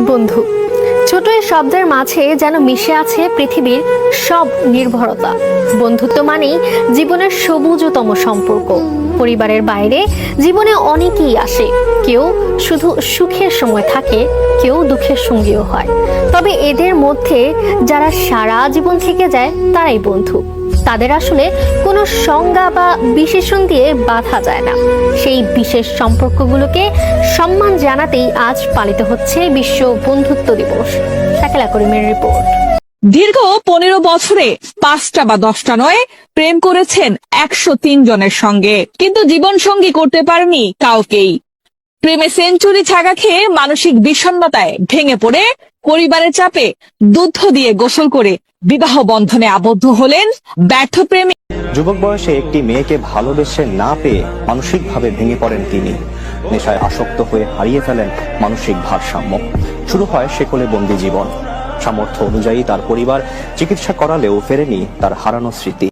বন্ধু, ছোট এই শব্দের মাঝে যেন মিশে আছে পৃথিবীর সব নির্ভরতা। বন্ধুত্ব মানেই জীবনের সবুজতম সম্পর্ক। পরিবারের বাইরে জীবনে অনেকেই আসে, কেউ শুধু সুখের সময় থাকে, কেউ দুঃখের সঙ্গীও হয়। তবে এদের মধ্যে যারা সারা জীবন থেকে যায় তারাই বন্ধু। তাদের আসলে কোনো সংজ্ঞা বা বিশেষণ দিয়ে বাঁধা যায় না। সেই বিশেষ সম্পর্কগুলোকে সম্মান জানাতেই আজ পালিত হচ্ছে বিশ্ব বন্ধুত্ব দিবস। শাকিলা করিমের রিপোর্ট। দীর্ঘ 15 বছরে 5টা বা 10টা নয়, প্রেম করেছেন 103 জনের সঙ্গে, কিন্তু জীবন সঙ্গী করতে পারেনি কাউকেই। প্রেমে সেঞ্চুরি ছাগা খেয়ে মানসিক বিষণ্ণতায় ভেঙে পড়ে পরিবারের চাপে দুধ দিয়ে গোসল করে বিবাহ বন্ধনে আবদ্ধ হলেন ব্যর্থ প্রেমী। যুবক বয়সে একটি মেয়েকে ভালোবেসে না পেয়ে মানসিকভাবে ভেঙে পড়েন তিনি। নেশায় আসক্ত হয়ে হারিয়ে ফেলেন মানসিক ভারসাম্য। শুরু হয় সেকলে বন্দি জীবন। সামর্থ্য অনুযায়ী তার পরিবার চিকিৎসা করালেও ফেরেনি তার হারানো স্মৃতি।